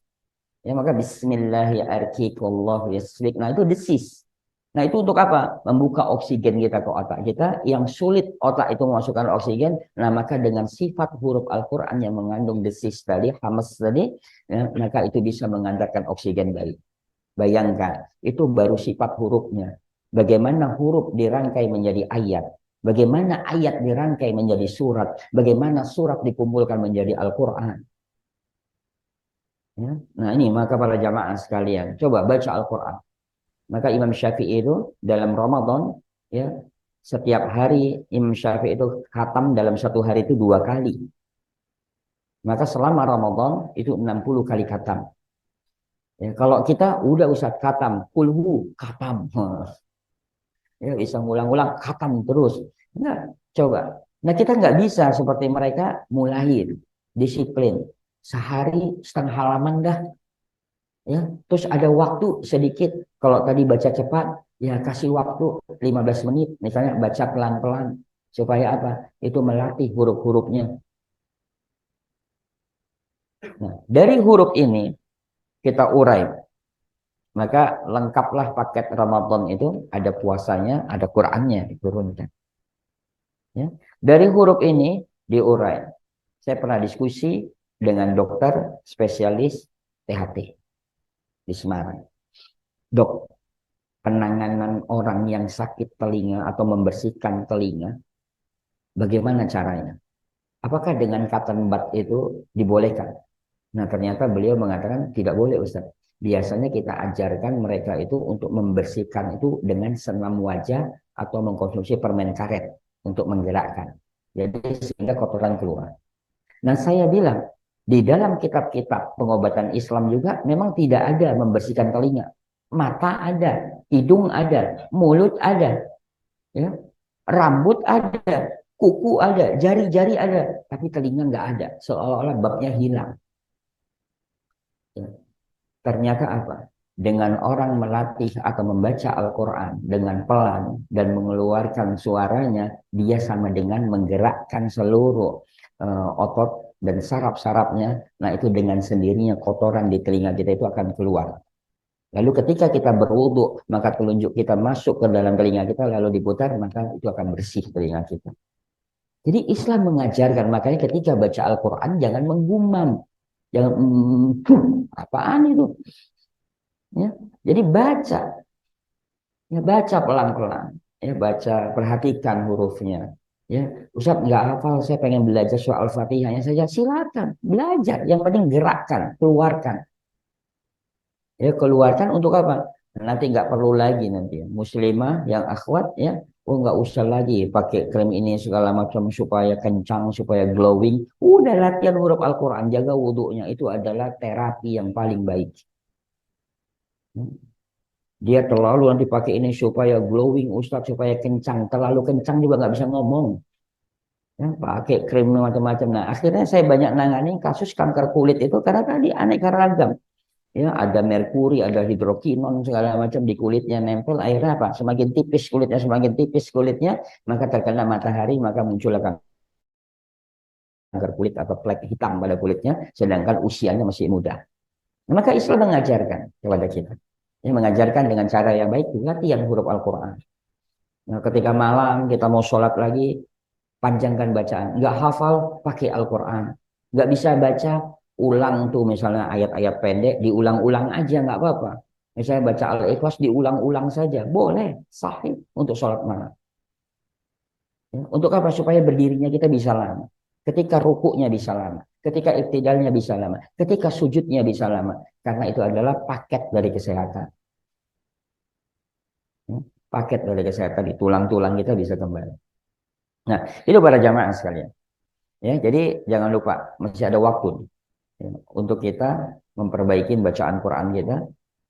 Ya, maka bismillahirrahmanirrahim. Nah, itu desis. Nah, itu untuk apa? Membuka oksigen kita ke otak kita. Yang sulit otak itu memasukkan oksigen. Nah, maka dengan sifat huruf Al-Quran yang mengandung desis tadi, hamas tadi, ya, maka itu bisa mengantarkan oksigen balik. Bayangkan, itu baru sifat hurufnya. Bagaimana huruf dirangkai menjadi ayat. Bagaimana ayat dirangkai menjadi surat. Bagaimana surat dikumpulkan menjadi Al-Quran. Ya. Nah, ini maka para jamaah sekalian, coba baca Al-Quran. Maka Imam Syafi'i itu dalam Ramadan, ya, setiap hari Imam Syafi'i itu khatam dalam 1 hari itu 2 kali. Maka selama Ramadan itu 60 kali khatam. Ya, kalau kita udah usah khatam, kulhu khatam. Ya, bisa ngulang-ulang khatam terus. Enggak, coba. Nah, kita nggak bisa seperti mereka mulai disiplin. Sehari 1/2 halaman dah. Ya, terus ada waktu sedikit. Kalau tadi baca cepat, ya kasih waktu 15 menit. Misalnya baca pelan-pelan. Supaya apa? Itu melatih huruf-hurufnya. Nah, dari huruf ini kita urai. Maka lengkaplah paket Ramadan itu. Ada puasanya, ada Qur'annya diturunkan. Ya. Dari huruf ini diurai. Saya pernah diskusi dengan dokter spesialis THT di Semarang. Dok, penanganan orang yang sakit telinga atau membersihkan telinga, bagaimana caranya? Apakah dengan cotton bud itu dibolehkan? Nah, ternyata beliau mengatakan tidak boleh, Ustaz. Biasanya kita ajarkan mereka itu untuk membersihkan itu dengan senam wajah atau mengkonsumsi permen karet untuk menggerakkan. Jadi sehingga kotoran keluar. Nah, saya bilang di dalam kitab-kitab pengobatan Islam juga memang tidak ada membersihkan telinga. Mata ada, hidung ada, mulut ada, ya, rambut ada, kuku ada, jari-jari ada, tapi telinga nggak ada. Seolah-olah babnya hilang. Ya. Ternyata apa? Dengan orang melatih atau membaca Al-Quran dengan pelan dan mengeluarkan suaranya, dia sama dengan menggerakkan seluruh otot dan saraf-sarafnya. Nah itu dengan sendirinya kotoran di telinga kita itu akan keluar. Lalu ketika kita berwudu, maka telunjuk kita masuk ke dalam telinga kita, lalu diputar, maka itu akan bersih telinga kita. Jadi Islam mengajarkan, makanya ketika baca Al-Quran jangan menggumam. Jangan, apaan itu? Ya, jadi baca, ya baca pelan-pelan, ya baca, perhatikan hurufnya. Ya, Ustaz nggak hafal, saya pengen belajar soal Al-Fatihahnya saja, silakan belajar. Yang penting gerakkan, keluarkan. Ya, keluarkan untuk apa? Nanti nggak perlu lagi nanti ya. Muslimah yang akhwat ya, oh nggak usah lagi pakai krem ini segala macam supaya kencang, supaya glowing. Udah latihan huruf Al-Quran, jaga wudhunya, itu adalah terapi yang paling baik. Dia terlalu nanti pakai ini supaya glowing Ustaz, supaya kencang. Terlalu kencang juga nggak bisa ngomong. Ya, pakai krim macam-macam. Nah, akhirnya saya banyak nangani kasus kanker kulit itu karena tadi aneka ragam. Ya, ada merkuri, ada hidrokinon segala macam di kulitnya nempel. Akhirnya apa? Semakin tipis kulitnya, maka terkena matahari, maka muncullah kanker kulit atau plek hitam pada kulitnya, sedangkan usianya masih muda. Nah, maka Islam mengajarkan kepada kita. Ya, mengajarkan dengan cara yang baik, latihan huruf Al-Quran. Nah, ketika malam kita mau sholat lagi, panjangkan bacaan. Nggak hafal, pakai Al-Quran. Nggak bisa baca, ulang tuh misalnya ayat-ayat pendek, diulang-ulang aja, nggak apa-apa. Misalnya baca Al-Ikhlas, diulang-ulang saja. Boleh, sahih untuk sholat malam. Ya, untuk apa? Supaya berdirinya kita bisa lama. Ketika rukuknya bisa lama. Ketika iktidalnya bisa lama. Ketika sujudnya bisa lama. Karena itu adalah paket dari kesehatan. Ya, paket dari kesehatan, di tulang-tulang kita bisa kembali. Nah, itu para jamaah sekalian. Ya, jadi jangan lupa masih ada waktu ya, untuk kita memperbaiki bacaan Quran kita,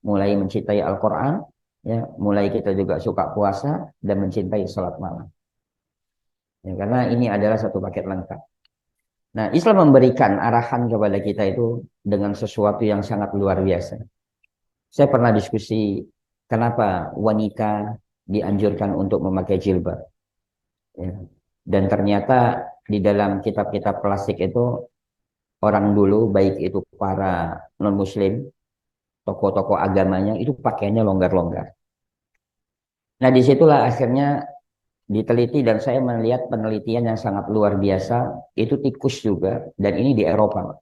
mulai mencintai Al-Quran, ya, mulai kita juga suka puasa dan mencintai salat malam. Ya, karena ini adalah satu paket lengkap. Nah, Islam memberikan arahan kepada kita itu dengan sesuatu yang sangat luar biasa. Saya pernah diskusi kenapa wanita dianjurkan untuk memakai jilbab. Ya. Dan ternyata di dalam kitab-kitab klasik itu orang dulu, baik itu para non-muslim, tokoh-tokoh agamanya, itu pakaiannya longgar-longgar. Nah, disitulah akhirnya diteliti dan saya melihat penelitian yang sangat luar biasa, itu tikus juga, dan ini di Eropa.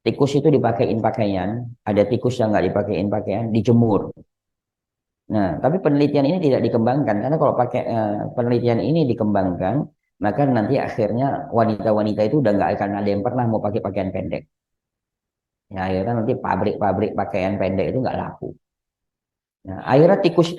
Tikus itu dipakein pakaian, ada tikus yang nggak dipakein pakaian, dijemur. Nah, tapi penelitian ini tidak dikembangkan, karena kalau pakai penelitian ini dikembangkan, maka nanti akhirnya wanita-wanita itu udah nggak akan ada yang pernah mau pakai pakaian pendek. Ya, akhirnya nanti pabrik-pabrik pakaian pendek itu nggak laku. Nah, akhirnya tikus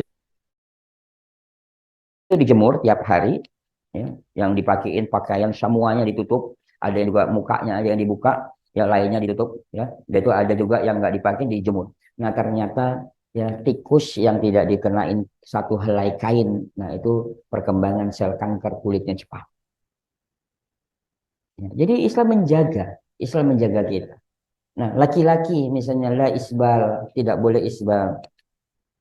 itu dijemur tiap hari, ya, yang dipakein pakaian semuanya ditutup, ada yang juga mukanya ada yang dibuka, yang lainnya ditutup, ya. Dan itu ada juga yang nggak dipakai dijemur. Nah, ternyata ya tikus yang tidak dikenain satu helai kain, nah itu perkembangan sel kanker kulitnya cepat. Ya, jadi Islam menjaga kita. Nah, laki-laki misalnya la isbal, tidak boleh isbal.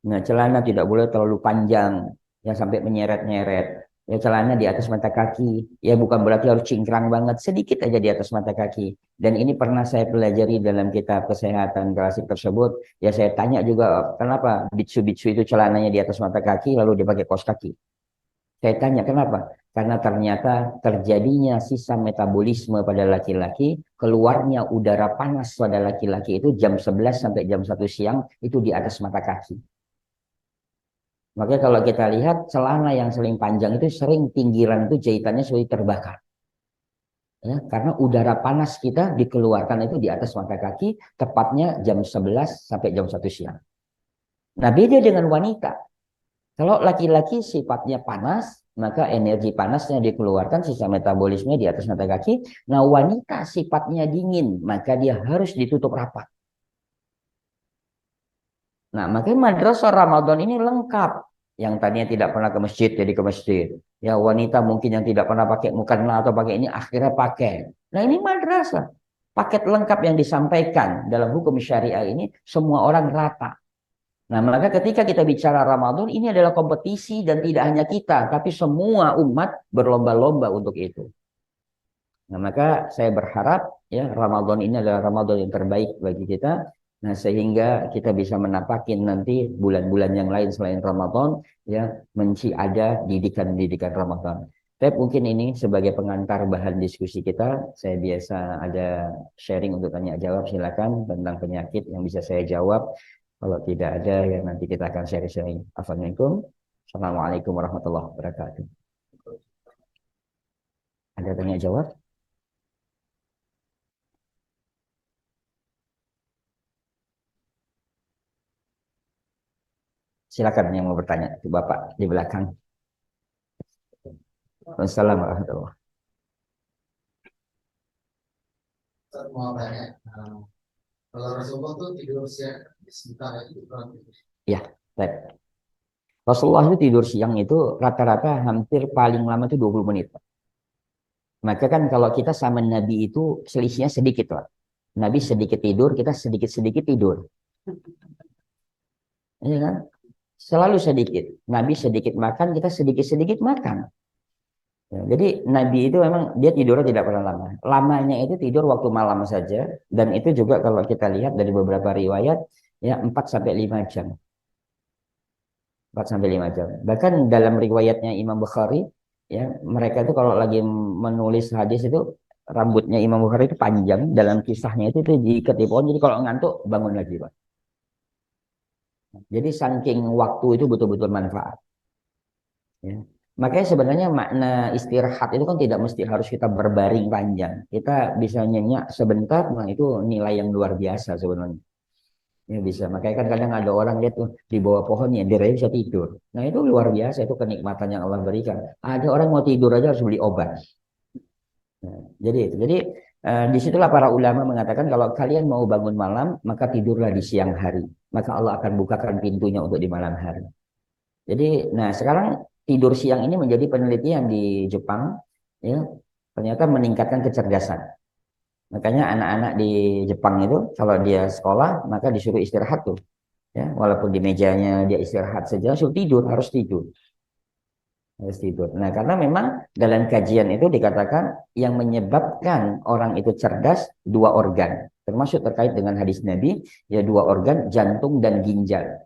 Nah, celana tidak boleh terlalu panjang, yang sampai menyeret-nyeret. Ya, celana di atas mata kaki. Ya, bukan berarti harus cingkrang banget, sedikit aja di atas mata kaki. Dan ini pernah saya pelajari dalam kitab kesehatan klasik tersebut. Ya, saya tanya juga, kenapa bitsu-bitsu itu celananya di atas mata kaki, lalu dipakai kaos kaki. Saya tanya, kenapa? Karena ternyata terjadinya sisa metabolisme pada laki-laki, keluarnya udara panas pada laki-laki itu jam 11 sampai jam 1 siang, itu di atas mata kaki. Makanya kalau kita lihat celana yang sering panjang itu sering pinggiran itu jahitannya sudah terbakar. Ya, karena udara panas kita dikeluarkan itu di atas mata kaki, tepatnya jam 11 sampai jam 1 siang. Nah, beda dengan wanita. Kalau laki-laki sifatnya panas, maka energi panasnya dikeluarkan, sisa metabolisme di atas mata kaki. Nah, wanita sifatnya dingin, maka dia harus ditutup rapat. Nah, makanya madrasah Ramadan ini lengkap. Yang tadinya tidak pernah ke masjid, jadi ke masjid. Ya, wanita mungkin yang tidak pernah pakai mukena atau pakai ini, akhirnya pakai. Nah, ini madrasah. paket lengkap yang disampaikan dalam hukum syariah ini semua orang rata. Nah, maka ketika kita bicara Ramadan, ini adalah kompetisi dan tidak hanya kita, tapi semua umat berlomba-lomba untuk itu. Nah, maka saya berharap ya Ramadan ini adalah Ramadan yang terbaik bagi kita. Nah, sehingga kita bisa menapakin nanti bulan-bulan yang lain selain Ramadan ya ada didikan-didikan Ramadan. Tapi mungkin ini sebagai pengantar bahan diskusi kita, saya biasa ada sharing untuk tanya jawab, silakan tentang penyakit yang bisa saya jawab. Kalau tidak ada ya nanti kita akan sharing-sharing. Assalamualaikum. Assalamualaikum warahmatullahi wabarakatuh. Ada tanya jawab? Silakan yang mau bertanya, itu Bapak di belakang. Wassalamualaikum warahmatullahi Saya mau tanya, kalau Rasulullah tuh tidur siang sebentar itu kurang tidur. Ya, baik. Rasulullah itu tidur siang itu rata-rata hampir paling lama itu 20 menit. Maka kan kalau kita sama Nabi itu selisihnya sedikit lah. Nabi sedikit tidur, kita sedikit-sedikit tidur. Iya kan? Selalu sedikit. Nabi sedikit makan, kita sedikit-sedikit makan. Ya, jadi Nabi itu memang dia tidurnya tidak pernah lama. Lamanya itu tidur waktu malam saja. Dan itu juga kalau kita lihat dari beberapa riwayat, ya 4 sampai 5 jam. 4 sampai 5 jam. Bahkan dalam riwayatnya Imam Bukhari, ya mereka itu kalau lagi menulis hadis itu rambutnya Imam Bukhari itu panjang. Dalam kisahnya itu diikat di pohon. Jadi kalau ngantuk bangun lagi, Pak. Jadi saking waktu itu betul-betul manfaat. Ya. Makanya sebenarnya makna istirahat itu kan tidak mesti harus kita berbaring panjang. Kita bisa nyenyak sebentar, nah itu nilai yang luar biasa sebenarnya. Ya bisa. Makanya kan kadang ada orang lihat tuh di bawah pohon ya dia bisa tidur. Nah itu luar biasa, itu kenikmatan yang Allah berikan. Ada orang mau tidur aja harus beli obat. Nah, jadi itu. Jadi disitulah para ulama mengatakan kalau kalian mau bangun malam, maka tidurlah di siang hari. Maka Allah akan bukakan pintunya untuk di malam hari. Jadi, nah sekarang tidur siang ini menjadi penelitian di Jepang, ya ternyata meningkatkan kecerdasan. Makanya anak-anak di Jepang itu kalau dia sekolah maka disuruh istirahat tuh, ya walaupun di mejanya dia istirahat saja, suruh tidur harus tidur. Nah karena memang dalam kajian itu dikatakan yang menyebabkan orang itu cerdas dua organ, termasuk terkait dengan hadis Nabi, ya dua organ jantung dan ginjal.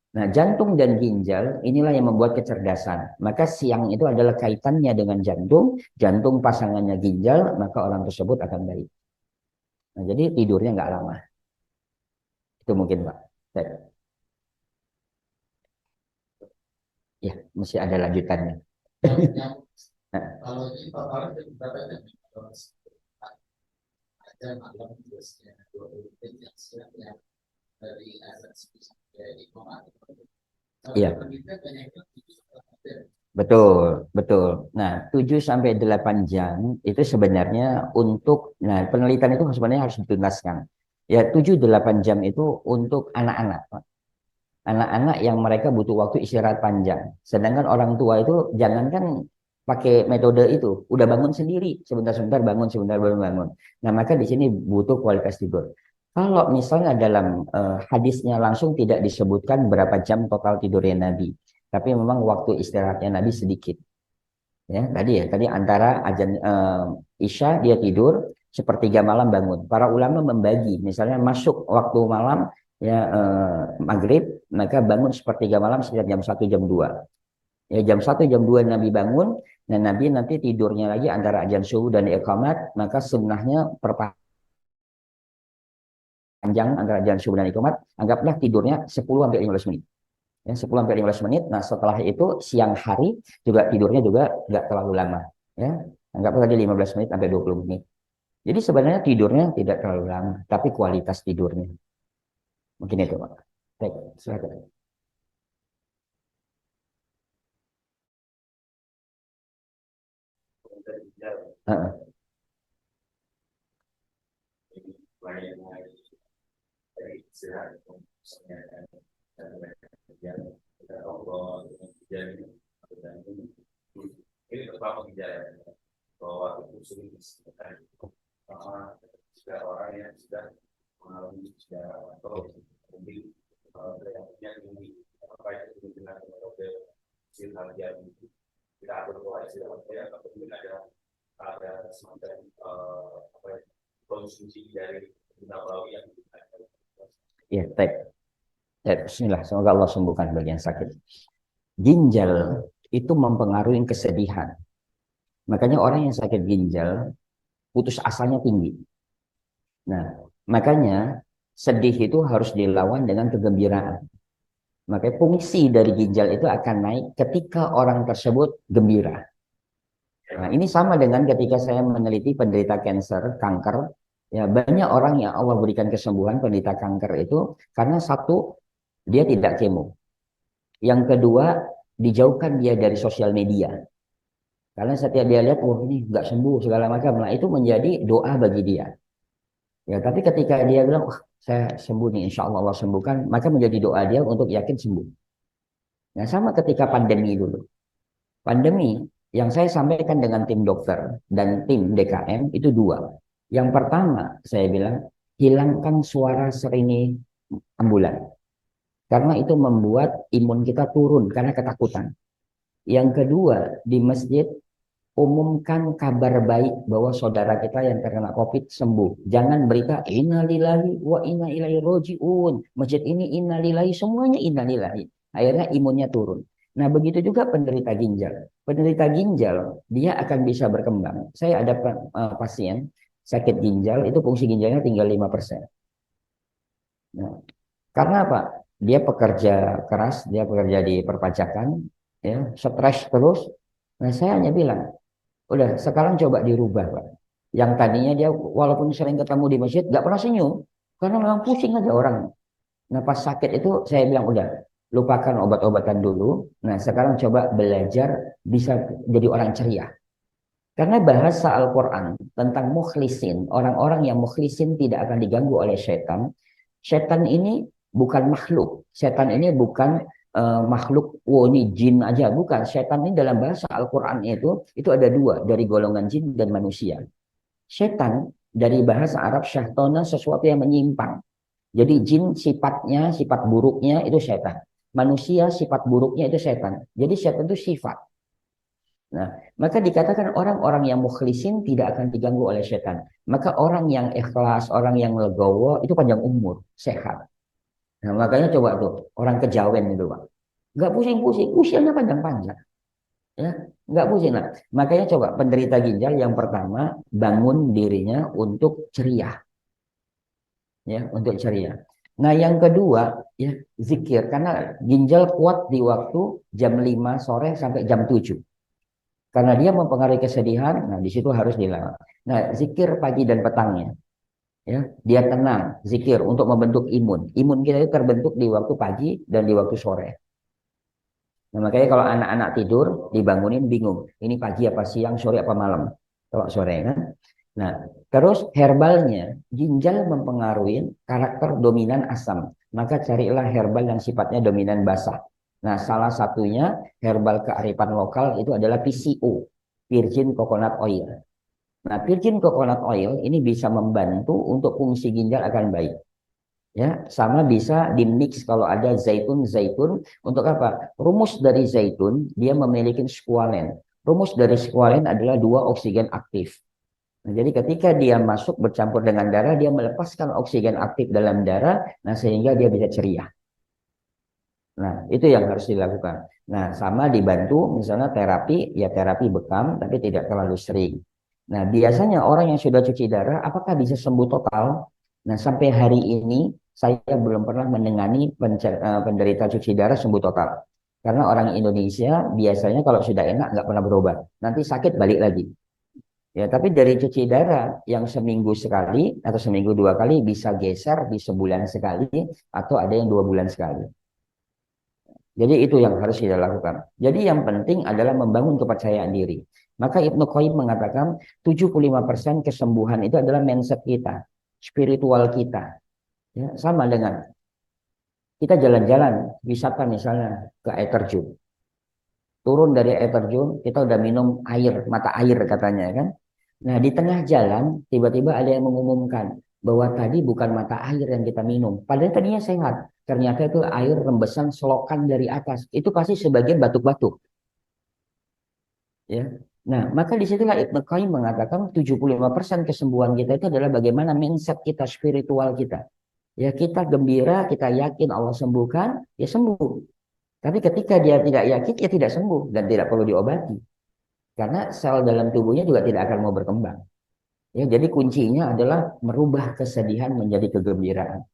Nah, jantung dan ginjal inilah yang membuat kecerdasan. Maka siang itu adalah kaitannya dengan jantung, jantung pasangannya ginjal, maka orang tersebut akan baik. Nah, jadi tidurnya nggak lama. Itu mungkin, Pak. Baik. Ya, mesti ada lanjutannya. Nah, Kalau ini totalnya berapa jam? Kalau jam malam biasanya 20 menit yang siang yang dari azan sampai iqamah. Kalau iya. penelitian banyak yang Betul, betul. Nah, 7 sampai 8 jam itu sebenarnya untuk nah penelitian itu sebenarnya harus dituntaskan. Ya, 7 8 jam itu untuk anak-anak. Anak-anak yang mereka butuh waktu istirahat panjang. Sedangkan orang tua itu jangankan pakai metode itu, udah bangun sendiri, sebentar-sebentar bangun, sebentar baru bangun. Nah, maka di sini butuh kualitas tidur. Kalau misalnya dalam hadisnya langsung tidak disebutkan berapa jam total tidurnya Nabi, tapi memang waktu istirahatnya Nabi sedikit. Ya, tadi antara azan Isya dia tidur, sepertiga malam bangun. Para ulama membagi, misalnya masuk waktu malam ya maghrib, maka bangun sepertiga malam sekitar jam 1 jam 2. Ya jam 1 jam 2 Nabi bangun, dan Nabi nanti tidurnya lagi antara azan subuh dan iqamat, maka sunnahnya perpanjang antara azan subuh dan iqamat, anggaplah tidurnya 10 sampai 15 menit. Ya, 10 sampai 15 menit. Nah, setelah itu siang hari juga tidurnya juga nggak terlalu lama. Ya, anggaplah tadi 15 menit sampai 20 menit. Jadi sebenarnya tidurnya tidak terlalu lama, tapi kualitas tidurnya. Mungkin itu, Pak. Baik, silakan. Heeh. ada orang yang sudah mengalami sejarah atau mungkin yang tinggi apa itu dengan model sinergi itu tidak ada koalisi atau mungkin ada semacam apa ya, konsumsi dari benda yang Ya, baik. Ya, bismillah, semoga Allah sembuhkan bagi yang sakit. Ginjal itu mempengaruhi kesedihan. Makanya orang yang sakit ginjal putus asanya tinggi. Nah, makanya sedih itu harus dilawan dengan kegembiraan. Makanya fungsi dari ginjal itu akan naik ketika orang tersebut gembira. Nah, ini sama dengan ketika saya meneliti penderita kanker. Ya, banyak orang yang Allah berikan kesembuhan penderita kanker itu karena satu, dia tidak kemo. Yang kedua, dijauhkan dia dari sosial media. Karena setiap dia lihat, oh ini nggak sembuh segala macam. Nah, itu menjadi doa bagi dia. Ya, tapi ketika dia bilang, wah saya sembuh nih, insya Allah Allah sembuhkan, maka menjadi doa dia untuk yakin sembuh. Nah, sama ketika pandemi dulu. Pandemi yang saya sampaikan dengan tim dokter dan tim DKM itu dua. Yang pertama, saya bilang, hilangkan suara serini ambulan. Karena itu membuat imun kita turun karena ketakutan. Yang kedua, di masjid, umumkan kabar baik bahwa saudara kita yang terkena COVID sembuh. Jangan berita innalillahi wa inna ilaihi rojiun. Masjid ini innalillahi, semuanya innalillahi. Akhirnya imunnya turun. Nah, begitu juga penderita ginjal. Penderita ginjal, dia akan bisa berkembang. Saya ada pasien sakit ginjal, itu fungsi ginjalnya tinggal 5%. Nah, karena apa? Dia pekerja keras, dia bekerja di perpajakan, ya, stres terus. Nah, saya hanya bilang, udah sekarang coba dirubah, Pak. Yang tadinya dia walaupun sering ketemu di masjid, nggak pernah senyum, karena memang pusing aja orang. Nah, pas sakit itu saya bilang, udah, lupakan obat-obatan dulu. Nah, sekarang coba belajar bisa jadi orang ceria. Karena bahasa Al-Quran tentang mukhlisin, orang-orang yang mukhlisin tidak akan diganggu oleh setan. Setan ini bukan makhluk. Setan ini bukan makhluk, oh ini jin aja. Bukan. Setan ini dalam bahasa Al-Quran itu ada dua, dari golongan jin dan manusia. Setan dari bahasa Arab syaitana, sesuatu yang menyimpang. Jadi jin sifatnya, sifat buruknya itu setan. Manusia sifat buruknya itu setan. Jadi setan itu sifat. Nah, maka dikatakan orang-orang yang mukhlisin tidak akan diganggu oleh setan. Maka orang yang ikhlas, orang yang legowo itu panjang umur, sehat. Nah, makanya coba tuh orang kejawen itu, Pak. Nggak pusing-pusing, usianya panjang-panjang. Ya, nggak pusing. Nah, makanya coba penderita ginjal yang pertama bangun dirinya untuk ceria. Ya, untuk ceria. Nah, yang kedua, ya, zikir. Karena ginjal kuat di waktu jam 5 sore sampai jam 7. Karena dia mempengaruhi kesedihan, nah di situ harus dilawan. Nah, zikir pagi dan petangnya. Ya, dia tenang, zikir untuk membentuk imun. Imun kita itu terbentuk di waktu pagi dan di waktu sore. Nah, makanya kalau anak-anak tidur, dibangunin bingung. Ini pagi apa siang, sore apa malam. Kalau sore kan. Nah, terus herbalnya, ginjal mempengaruhi karakter dominan asam. Maka carilah herbal yang sifatnya dominan basah. Nah, salah satunya herbal kearifan lokal itu adalah PCO, Virgin Coconut Oil. Nah, Virgin Coconut Oil ini bisa membantu untuk fungsi ginjal akan baik. Ya, sama bisa dimix kalau ada zaitun untuk apa? Rumus dari zaitun dia memiliki skualen. Rumus dari skualen adalah 2 oksigen aktif. Nah, jadi ketika dia masuk bercampur dengan darah, dia melepaskan oksigen aktif dalam darah, nah sehingga dia bisa ceria. Nah, itu yang harus dilakukan. Nah, sama dibantu misalnya terapi, ya terapi bekam, tapi tidak terlalu sering. Nah, biasanya orang yang sudah cuci darah, apakah bisa sembuh total? Nah, sampai hari ini saya belum pernah menangani penderita cuci darah sembuh total. Karena orang Indonesia biasanya kalau sudah enak nggak pernah berobat. Nanti sakit balik lagi. Ya, tapi dari cuci darah yang seminggu sekali atau seminggu 2 kali bisa geser di sebulan sekali atau ada yang 2 bulan sekali. Jadi itu yang harus kita lakukan. Jadi yang penting adalah membangun kepercayaan diri. Maka Ibnu Qayyim mengatakan 75% kesembuhan itu adalah mindset kita, spiritual kita. Ya, sama dengan kita jalan-jalan, wisata misalnya ke air terjun. Turun dari air terjun, kita udah minum air, mata air katanya kan. Nah, di tengah jalan tiba-tiba ada yang mengumumkan bahwa tadi bukan mata air yang kita minum. Padahal tadinya sehat. Ternyata itu air rembesan selokan dari atas. Itu pasti sebagian batuk-batuk. Ya. Nah, maka disitulah Ibnu Qayyim mengatakan 75% kesembuhan kita itu adalah bagaimana mindset kita, spiritual kita. Ya, kita gembira, kita yakin Allah sembuhkan, ya sembuh. Tapi ketika dia tidak yakin, ya tidak sembuh dan tidak perlu diobati. Karena sel dalam tubuhnya juga tidak akan mau berkembang. Ya, jadi kuncinya adalah merubah kesedihan menjadi kegembiraan.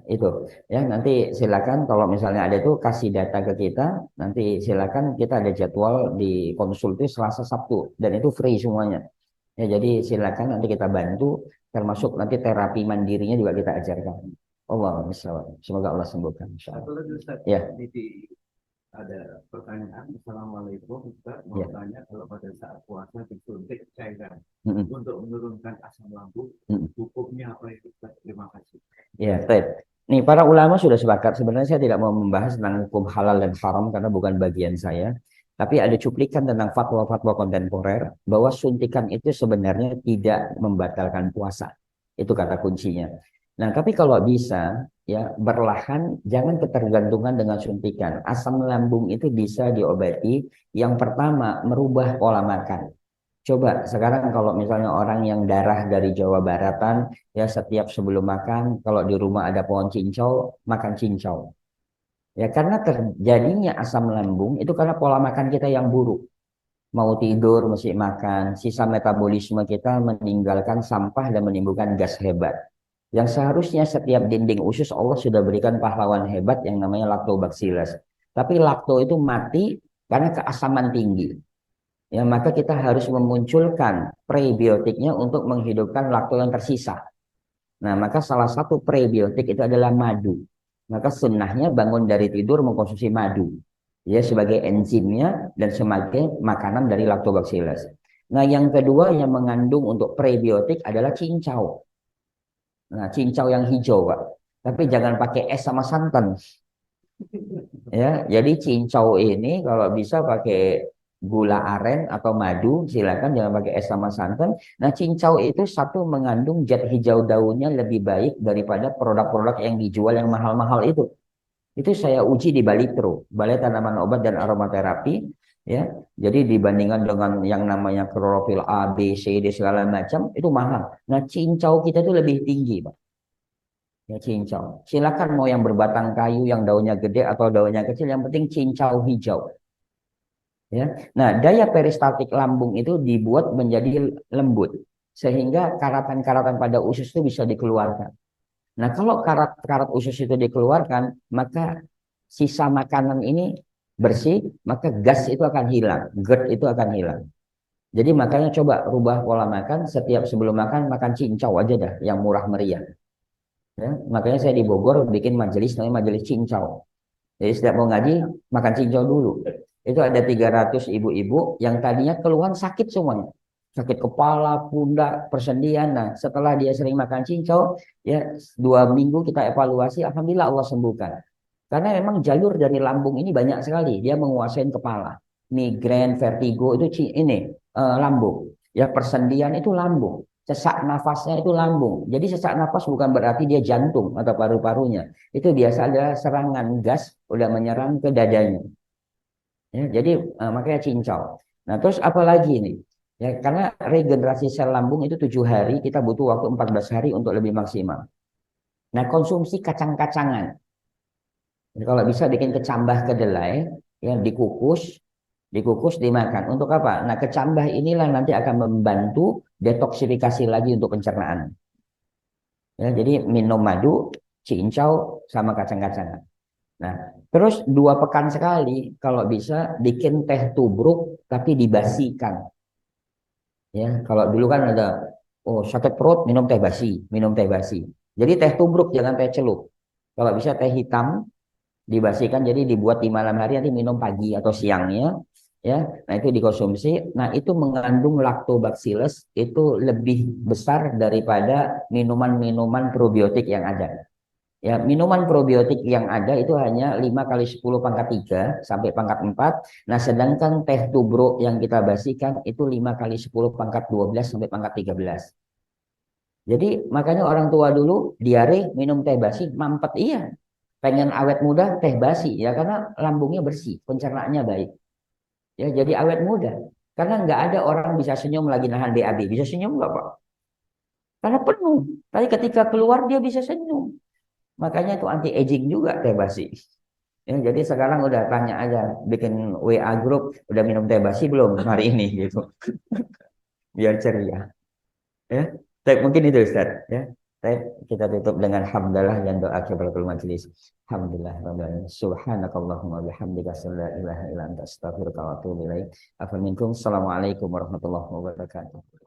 Itu ya, nanti silakan kalau misalnya ada itu kasih data ke kita, nanti silakan, kita ada jadwal di konsul itu Selasa Sabtu dan itu free semuanya. Ya, jadi silakan nanti kita bantu, termasuk nanti terapi mandirinya juga kita ajarkan. Allah misal, semoga Allah sembuhkan insyaallah. Satu lagi Ustaz, Ya, ada pertanyaan. Assalamualaikum Ustaz, mau ya. tanya kalau pada saat puasa disuntik cairan Mm-mm. untuk menurunkan asam lambung, Mm-mm. hukumnya apa itu Ustaz? Terima kasih. Ya, baik. Nih, para ulama sudah sepakat. Sebenarnya saya tidak mau membahas tentang hukum halal dan haram karena bukan bagian saya. Tapi ada cuplikan tentang fatwa-fatwa kontemporer bahwa suntikan itu sebenarnya tidak membatalkan puasa. Itu kata kuncinya. Nah, tapi kalau bisa ya berlahan, jangan ketergantungan dengan suntikan. Asam lambung itu bisa diobati. Yang pertama, merubah pola makan. Coba sekarang kalau misalnya orang yang darah dari Jawa Baratan, ya setiap sebelum makan, kalau di rumah ada pohon cincau, makan cincau. Ya karena terjadinya asam lambung itu karena pola makan kita yang buruk. Mau tidur mesti makan, sisa metabolisme kita meninggalkan sampah dan menimbulkan gas hebat. Yang seharusnya setiap dinding usus Allah sudah berikan pahlawan hebat yang namanya lactobacillus. Tapi lakto itu mati karena keasaman tinggi. Ya, maka kita harus memunculkan prebiotiknya untuk menghidupkan lakto yang tersisa. Nah, maka salah satu prebiotik itu adalah madu. Maka sunnahnya bangun dari tidur mengkonsumsi madu. Ya, sebagai enzimnya dan sebagai makanan dari lactobacillus. Nah, yang kedua yang mengandung untuk prebiotik adalah cincau. Nah, cincau yang hijau, Pak. Tapi jangan pakai es sama santan. Ya, jadi cincau ini kalau bisa pakai gula aren atau madu, silakan jangan pakai es sama santan. Nah, cincau itu satu mengandung zat hijau daunnya lebih baik daripada produk-produk yang dijual yang mahal-mahal itu. Itu saya uji di Balitro, Balai Tanaman Obat dan Aromaterapi, ya. Jadi dibandingkan dengan yang namanya klorofil A, B, C, D segala macam itu mahal. Nah, cincau kita itu lebih tinggi, Pak. Ya, cincau. Silakan mau yang berbatang kayu, yang daunnya gede atau daunnya kecil, yang penting cincau hijau. Ya. Nah, daya peristaltik lambung itu dibuat menjadi lembut sehingga karatan-karatan pada usus itu bisa dikeluarkan. Nah, kalau karat-karat usus itu dikeluarkan, maka sisa makanan ini bersih, maka gas itu akan hilang, GERD itu akan hilang. Jadi makanya coba rubah pola makan, setiap sebelum makan makan cincau aja dah, yang murah meriah. Ya, makanya saya di Bogor bikin majelis namanya majelis cincau. Jadi setiap mau ngaji makan cincau dulu. Itu ada 300 ibu-ibu yang tadinya keluhan sakit semuanya. Sakit kepala, pundak, persendian. Nah, setelah dia sering makan cincau, ya 2 minggu kita evaluasi, alhamdulillah Allah sembuhkan. Karena memang jalur dari lambung ini banyak sekali. Dia menguasai kepala. Migrain, vertigo itu ini lambung. Ya persendian itu lambung. Sesak nafasnya itu lambung. Jadi sesak nafas bukan berarti dia jantung atau paru-parunya. Itu biasa adalah serangan gas udah menyerang ke dadanya. Ya, jadi makanya cincau. Nah, terus apa lagi nih? Ya, karena regenerasi sel lambung itu 7 hari, kita butuh waktu 14 hari untuk lebih maksimal. Nah, konsumsi kacang-kacangan. Jadi kalau bisa bikin kecambah kedelai, ya dikukus dimakan. Untuk apa? Nah, kecambah inilah nanti akan membantu detoksifikasi lagi untuk pencernaan. Ya, jadi minum madu, cincau, sama kacang-kacangan. Nah, terus 2 pekan sekali kalau bisa bikin teh tubruk tapi dibasikan. Ya, kalau dulu kan ada oh sakit perut minum teh basi, minum teh basi. Jadi teh tubruk jangan teh celup. Kalau bisa teh hitam dibasikan jadi dibuat di malam hari nanti minum pagi atau siangnya ya. Nah, itu dikonsumsi. Nah, itu mengandung lactobacillus itu lebih besar daripada minuman-minuman probiotik yang ada. Ya, minuman probiotik yang ada itu hanya 5 kali 10 pangkat 3 sampai pangkat 4. Nah, sedangkan teh tubruk yang kita basikan itu 5 kali 10 pangkat 12 sampai pangkat 13. Jadi makanya orang tua dulu diare minum teh basi mampet iya. Pengen awet muda teh basi ya karena lambungnya bersih, pencernaannya baik. Ya, jadi awet muda. Karena nggak ada orang bisa senyum lagi nahan BAB. Bisa senyum nggak, Pak? Karena penuh. Tapi ketika keluar dia bisa senyum. Makanya itu anti aging juga teh basi. Ya, jadi sekarang udah tanya aja, bikin WA grup, udah minum teh basi belum hari ini gitu, biar ceria. Ya, baik mungkin itu Ustaz. Ya, baik kita tutup dengan hamdalah dan doa kifaratul majelis. Alhamdulillah, subhanakallahumma bihamdika, la ilaha illa anta astaghfiruka wa atubu ilaik. Assalamualaikum warahmatullahi wabarakatuh.